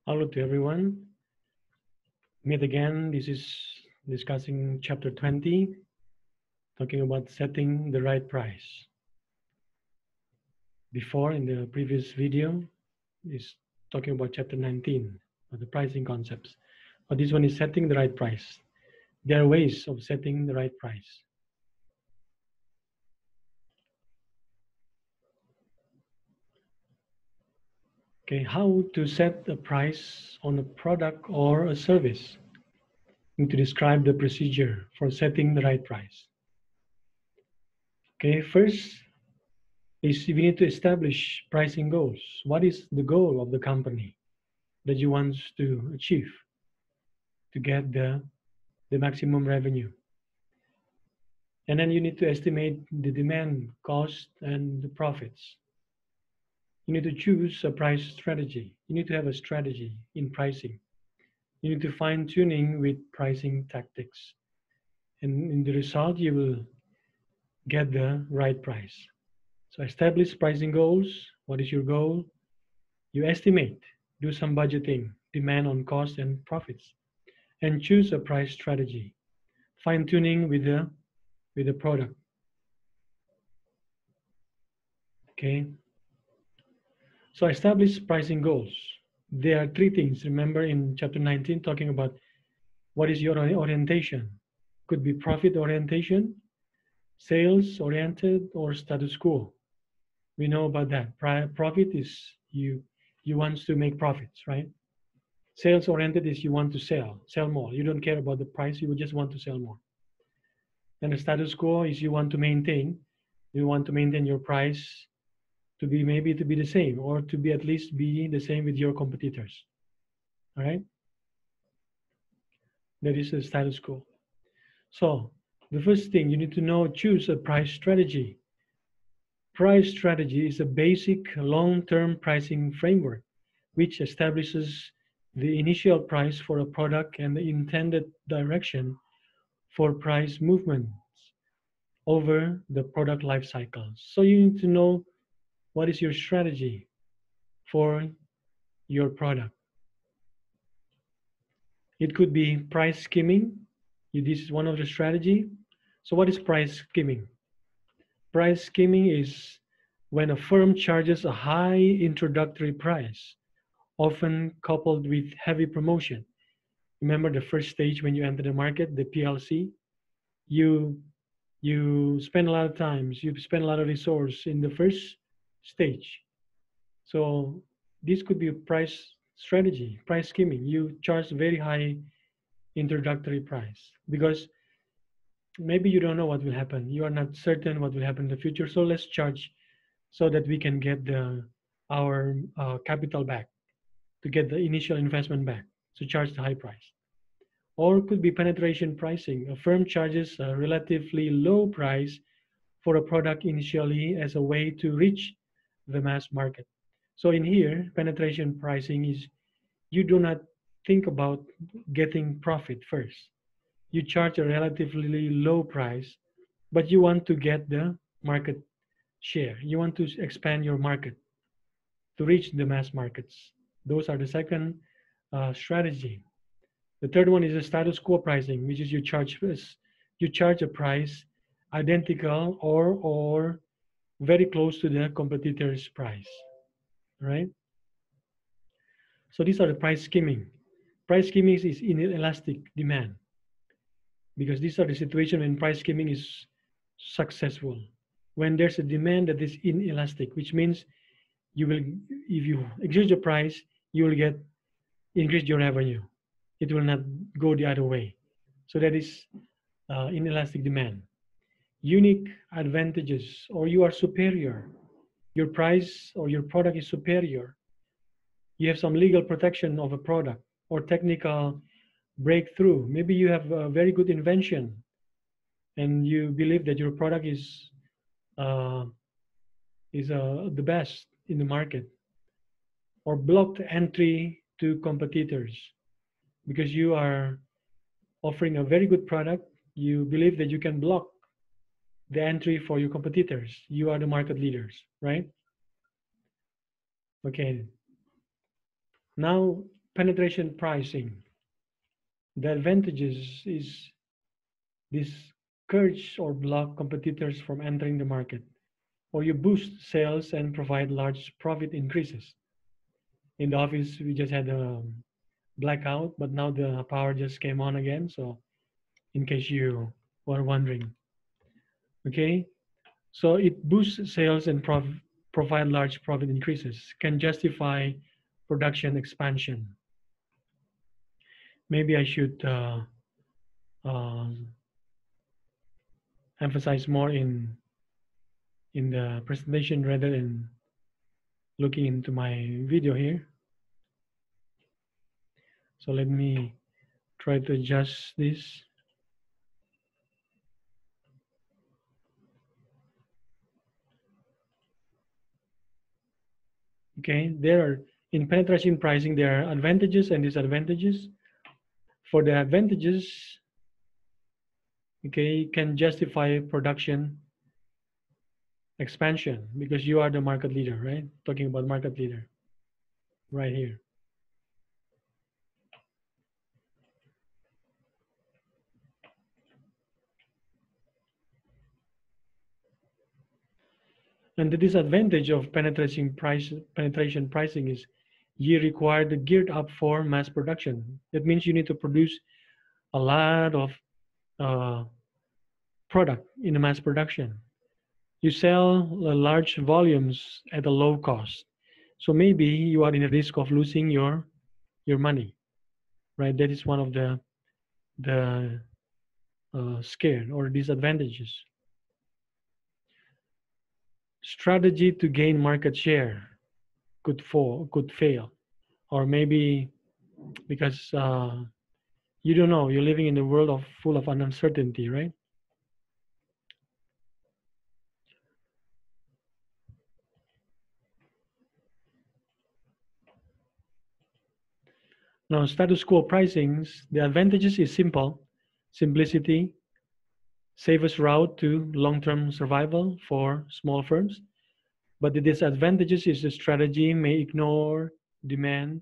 Hello to everyone. Meet again. This is discussing chapter 20, talking about setting the right price. Before, in the previous video, is talking about chapter 19, the pricing concepts. But this one is setting the right price. There are ways of setting the right price. Okay, how to set a price on a product or a service? And to describe the procedure for setting the right price. Okay, first is we need to establish pricing goals. What is the goal of the company that you want to achieve to get the maximum revenue? And then you need to estimate the demand, cost, and the profits. You need to choose a price strategy. You need to have a strategy in pricing. You need to fine tuning with pricing tactics. And in the result, you will get the right price. So establish pricing goals. What is your goal? You estimate, do some budgeting, demand on cost and profits, and choose a price strategy, fine tuning with the product. Okay. So establish pricing goals. There are three things. Remember in chapter 19, talking about what is your orientation. Could be profit orientation, sales oriented, or status quo. We know about that. Profit is you want to make profits, right? Sales oriented is you want to sell more. You don't care about the price, you just want to sell more. And the status quo is you want to maintain your price to be maybe to be the same or to be at least be the same with your competitors. All right? That is the status quo. So the first thing you need to know, choose a price strategy. Price strategy is a basic long-term pricing framework which establishes the initial price for a product and the intended direction for price movements over the product life cycle. So you need to know what is your strategy for your product. It could be price skimming. This is one of the strategy. So what is price skimming? Price skimming is when a firm charges a high introductory price, often coupled with heavy promotion. Remember the first stage when you enter the market, the PLC, you spend a lot of times, you spend a lot of resource in the first stage. So this could be a price strategy, price skimming. You charge very high introductory price because maybe you don't know what will happen. You are not certain what will happen in the future. So let's charge so that we can get our capital back, to get the initial investment back. So charge the high price. Or it could be penetration pricing. A firm charges a relatively low price for a product initially as a way to reach the mass market. So in here, penetration pricing is you do not think about getting profit first. You charge a relatively low price, but you want to get the market share. You want to expand your market to reach the mass markets. Those are the second strategy. The third one is a status quo pricing, which is you charge a price identical or very close to the competitor's price, right? So these are the price skimming. Price skimming is inelastic demand because these are the situation when price skimming is successful. When there's a demand that is inelastic, which means you will, if you increase the price, you will get increase your revenue. It will not go the other way. So that is inelastic demand. Unique advantages, or you are superior. Your price or your product is superior. You have some legal protection of a product or technical breakthrough. Maybe you have a very good invention and you believe that your product uh, is the best in the market, or blocked entry to competitors because you are offering a very good product. You believe that you can block the entry for your competitors. You are the market leaders, right? Okay. Now penetration pricing. The advantages is discourage or block competitors from entering the market, or you boost sales and provide large profit increases. In the office, we just had a blackout, but now the power just came on again. So, in case you were wondering, okay, so it boosts sales and provide large profit increases, can justify production expansion. Maybe I should um, emphasize more in the presentation rather than looking into my video here. So let me try to adjust this. Okay, there are in penetration pricing, there are advantages and disadvantages. For the advantages, okay, you can justify production expansion because you are the market leader, right? Talking about market leader right here. And the disadvantage of penetration pricing is you require the geared up for mass production. That means you need to produce a lot of uh, product in a mass production. You sell large volumes at a low cost. So maybe you are in a risk of losing your money, right? That is one of the scare or disadvantages. Strategy to gain market share could fail, or maybe because you don't know, you're living in a world of full of uncertainty, right? Now, status quo pricings, the advantages is simple, simplicity, safest route to long-term survival for small firms. But the disadvantages is the strategy may ignore demand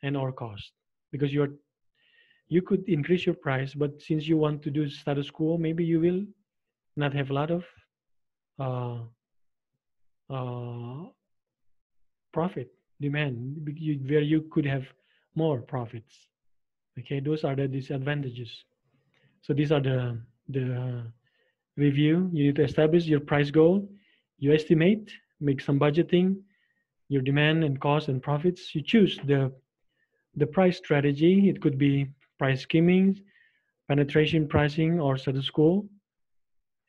and or cost because you could increase your price, but since you want to do status quo, maybe you will not have a lot of uh, uh, profit demand where you could have more profits. Okay, those are the disadvantages. So these are the review. You need to establish your price goal. You estimate, make some budgeting, your demand and cost and profits. You choose the price strategy. It could be price skimming, penetration pricing, or status quo,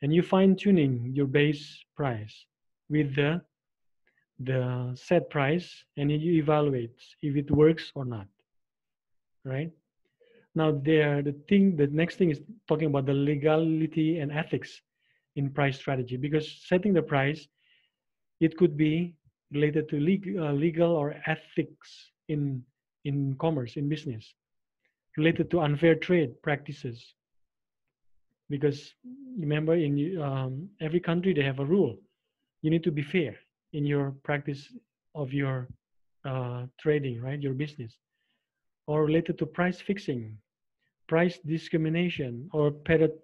and you fine tuning your base price with the set price, and you evaluate if it works or not. Right now, the next thing is talking about the legality and ethics in price strategy because setting the price it could be related to legal or ethics in commerce in business related to unfair trade practices because remember in every country they have a rule you need to be fair in your practice of your trading right your business or related to price fixing price discrimination or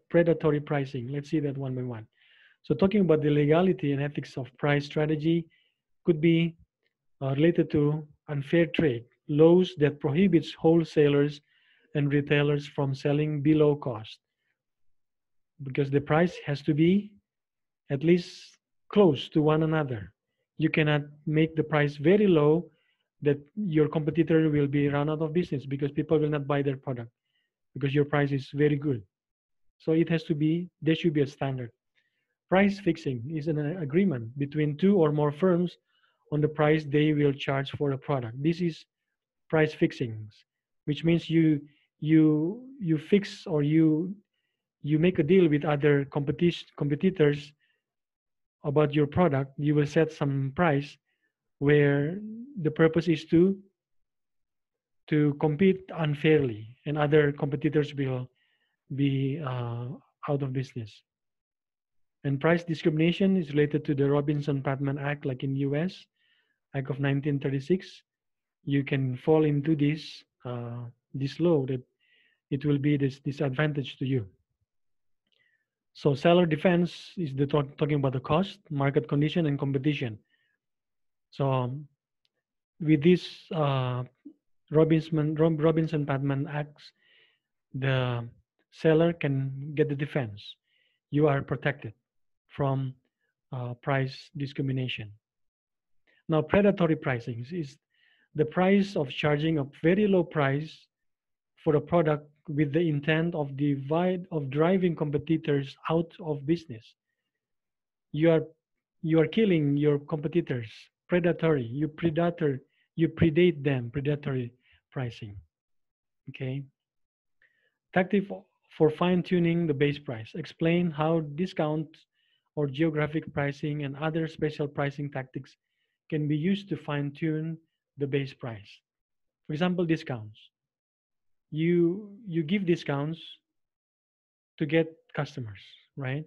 predatory pricing. Let's see that one by one. So talking about the legality and ethics of price strategy could be related to unfair trade, laws that prohibits wholesalers and retailers from selling below cost because the price has to be at least close to one another. You cannot make the price very low that your competitor will be run out of business because people will not buy their product because your price is very good. So it has to be, there should be a standard. Price fixing is an agreement between two or more firms on the price they will charge for a product. This is price fixing, which means you fix or you make a deal with other competitors about your product. You will set some price where the purpose is to compete unfairly, and other competitors will be out of business. And price discrimination is related to the Robinson-Patman Act, like in US, Act of 1936. you can fall into this low that it will be this disadvantage to you. So seller defense is talking about the cost, market condition, and competition. So with this Robinson Patman acts, the seller can get the defense. You are protected from price discrimination. Now, predatory pricing is the price of charging a very low price for a product with the intent of driving competitors out of business. You are you are killing your competitors. Predatory. You predate them. Predatory pricing. Okay. Tactic for fine tuning the base price. Explain how discount or geographic pricing and other special pricing tactics can be used to fine tune the base price. For example, discounts. You give discounts to get customers, right?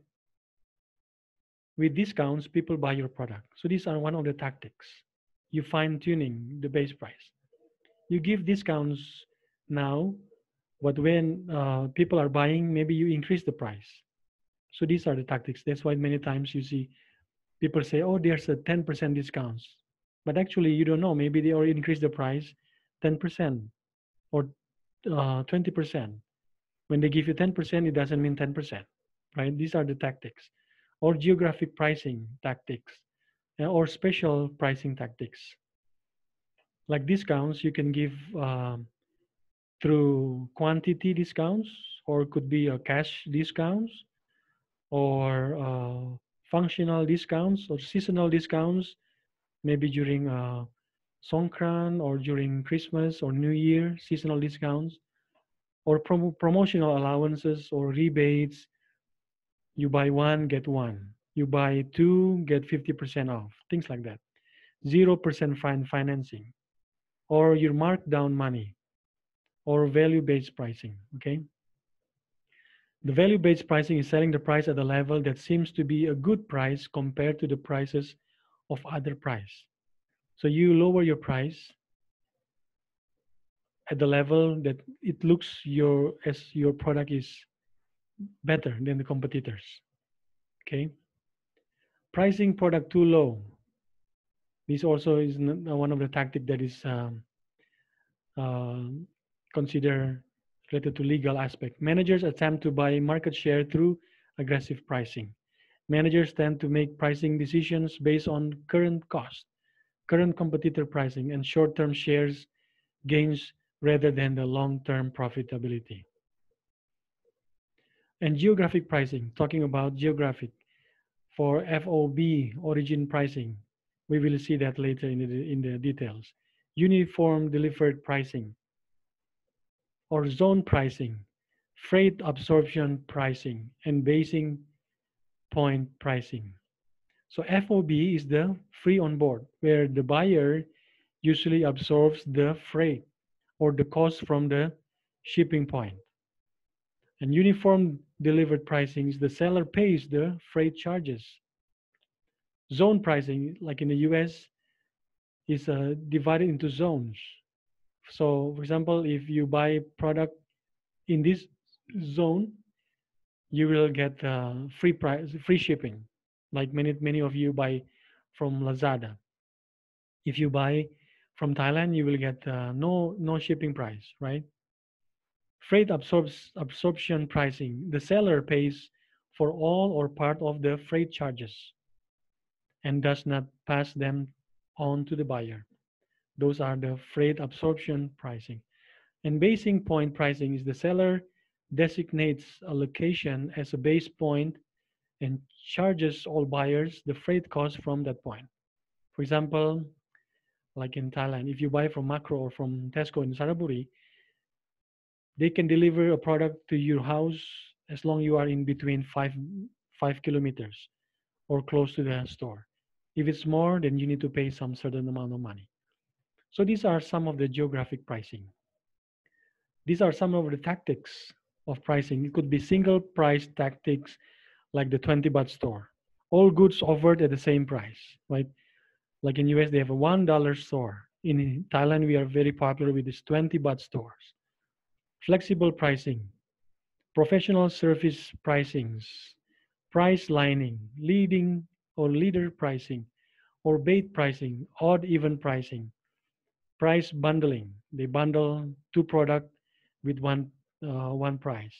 With discounts, people buy your product. So these are one of the tactics. You fine tuning the base price. You give discounts now, but when people are buying, maybe you increase the price. So these are the tactics. That's why many times you see people say, "Oh, there's a 10% discounts," but actually you don't know. Maybe they already increased the price 10% or 20%. When they give you 10%, it doesn't mean 10%, right? These are the tactics, or geographic pricing tactics, or special pricing tactics. Like discounts, you can give through quantity discounts, or it could be a cash discounts, or functional discounts, or seasonal discounts, maybe during Songkran or during Christmas or New Year, seasonal discounts, or promotional allowances or rebates. You buy one, get one. You buy two, get 50% off. Things like that. 0% financing, or your markdown money, or value-based pricing. Okay. The value-based pricing is selling the price at a level that seems to be a good price compared to the prices of other price. So you lower your price at the level that it looks your product is better than the competitors. Okay. Pricing product too low. This also is one of the tactic that is uh, considered related to legal aspect. Managers attempt to buy market share through aggressive pricing. Managers tend to make pricing decisions based on current cost, current competitor pricing, and short-term shares gains rather than the long-term profitability. And geographic pricing, talking about geographic for FOB origin pricing, we will see that later in the details. Uniform delivered pricing or zone pricing, freight absorption pricing, and basing point pricing. So FOB is the free on board, where the buyer usually absorbs the freight or the cost from the shipping point. And uniform delivered pricing is the seller pays the freight charges. Zone pricing, like in the US, is divided into zones. So, for example, if you buy product in this zone, you will get free price, free shipping. Like many of you buy from Lazada. If you buy from Thailand, you will get no shipping price, right? Freight absorption pricing. The seller pays for all or part of the freight charges and does not pass them on to the buyer. Those are the freight absorption pricing. And basing point pricing is the seller designates a location as a base point and charges all buyers the freight cost from that point. For example, like in Thailand, if you buy from Macro or from Tesco in Saraburi, they can deliver a product to your house as long you are in between 5 kilometers or close to the store. If it's more, then you need to pay some certain amount of money. So these are some of the geographic pricing. These are some of the tactics of pricing. It could be single price tactics like the 20 baht store. All goods offered at the same price, right? Like in US, they have a $1 store. In Thailand, we are very popular with these 20 baht stores. Flexible pricing, professional service pricings, price lining, leading or leader pricing, or bait pricing, odd even pricing, price bundling. They bundle two product with one price.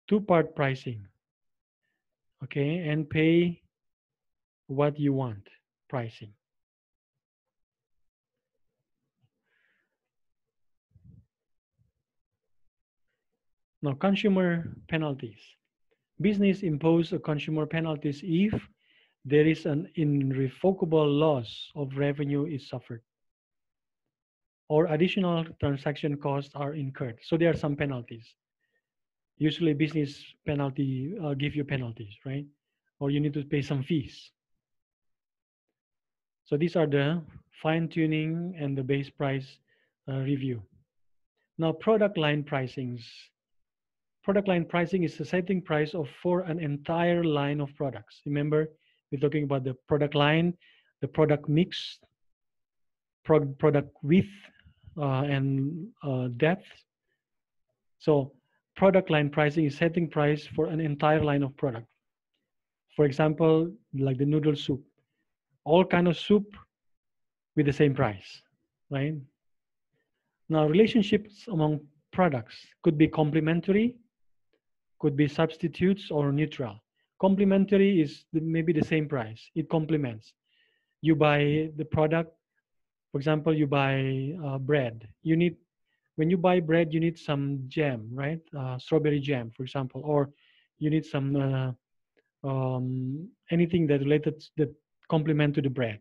Two-part pricing, okay, and pay what you want pricing. Now, consumer penalties. Business impose a consumer penalties if there is an irrevocable loss of revenue is suffered or additional transaction costs are incurred. So there are some penalties. Usually business penalty give you penalties, right? Or you need to pay some fees. So these are the fine tuning and the base price review. Now product line pricings. Product line pricing is the setting price of for an entire line of products. Remember, we're talking about the product line, the product mix, product width, and depth. So product line pricing is setting price for an entire line of product. For example, like the noodle soup, all kind of soup with the same price, right? Now, relationships among products could be complementary, could be substitutes or neutral. Complementary is maybe the same price. It complements. You buy the product, for example, you buy bread. You need when you buy bread, you need some jam, right? Strawberry jam, for example, or you need some anything that related that complement to the bread.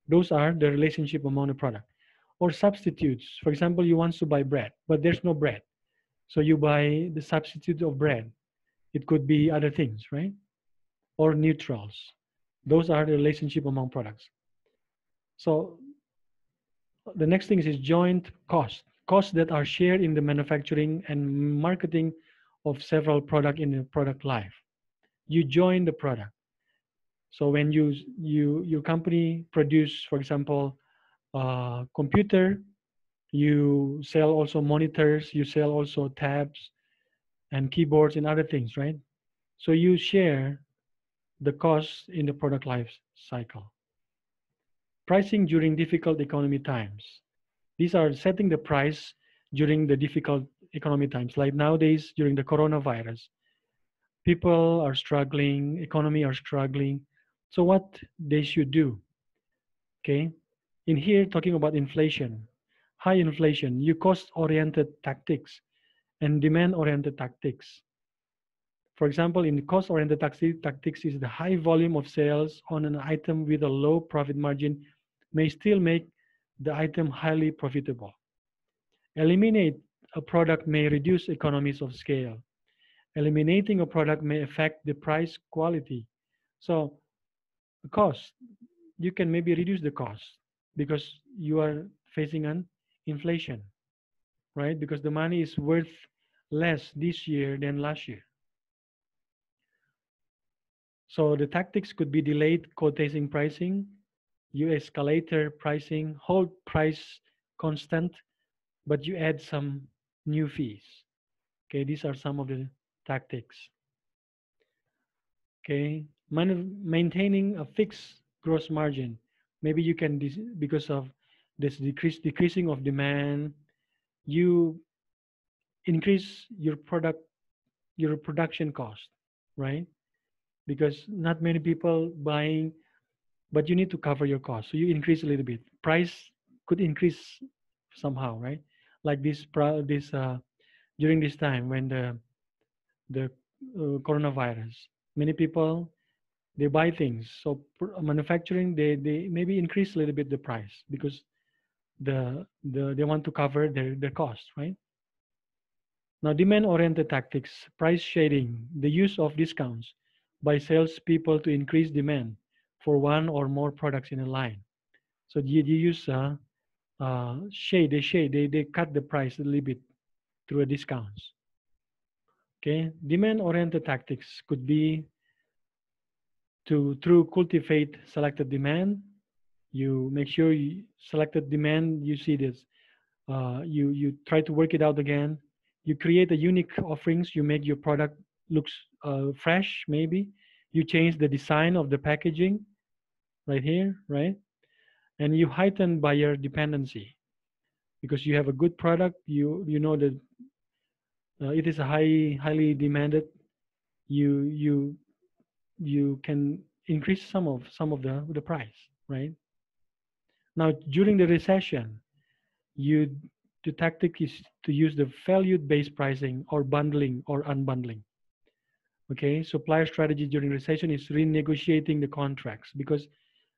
Those are the relationship among the product. Or substitutes. For example, you want to buy bread, but there's no bread. So you buy the substitute of bread. It could be other things, right? Or neutrals. Those are the relationship among products. So the next thing is joint cost. Costs that are shared in the manufacturing and marketing of several product in the product life. You join the product. So when your company produce, for example, computer, you sell also monitors, you sell also tabs and keyboards and other things, right? So you share the cost in the product life cycle. Pricing during difficult economy times. These are setting the price during the difficult economy times. Like nowadays, during the coronavirus, people are struggling, economy are struggling. So what they should do, okay? In here, talking about inflation, high inflation, you cost-oriented tactics and demand-oriented tactics. For example, in cost-oriented tactics is the high volume of sales on an item with a low profit margin may still make the item highly profitable. Eliminate a product may reduce economies of scale. Eliminating a product may affect the price quality. So the cost, you can maybe reduce the cost because you are facing an inflation, right? Because the money is worth less this year than last year. So the tactics could be delayed quotation pricing, you escalator pricing, hold price constant, but you add some new fees. Okay, these are some of the tactics. Okay, maintaining a fixed gross margin. Maybe you can, because of this decreasing of demand, you increase your production cost, right? Because not many people buying, but you need to cover your cost. So you increase a little bit. Price could increase somehow, right? Like during this time when the coronavirus, many people they buy things. So manufacturing they maybe increase a little bit the price because they want to cover their cost, right? Now, demand-oriented tactics, price shading, the use of discounts by salespeople to increase demand for one or more products in a line. So you use they cut the price a little bit through a discounts. Okay, demand-oriented tactics could be to through cultivate selected demand. You make sure you selected demand. You see this. You try to work it out again. You create a unique offerings. You make your product looks fresh. Maybe you change the design of the packaging right here, right? And you heighten buyer dependency because you have a good product. You know that it is a highly demanded. You can increase some of the price, right? Now during the recession, you the tactic is to use the value-based pricing or bundling or unbundling. Okay, supplier strategy during recession is renegotiating the contracts because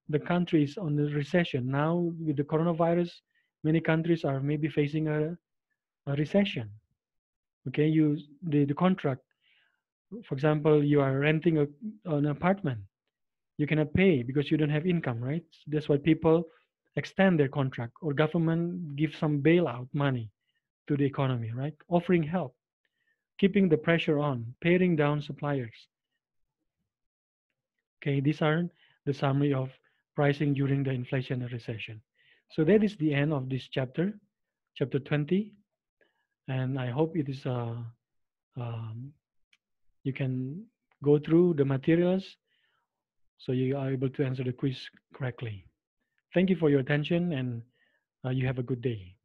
the country is on the recession now with the coronavirus. Many countries are maybe facing a recession. Okay, the contract. For example, you are renting an apartment. You cannot pay because you don't have income, right? That's why people extend their contract or government give some bailout money to the economy, right? Offering help, keeping the pressure on, paring down suppliers. Okay, these are the summary of pricing during the inflation and recession. So that is the end of this chapter, chapter 20, and I hope it is um, you can go through the materials so you are able to answer the quiz correctly. Thank you for your attention, and you have a good day.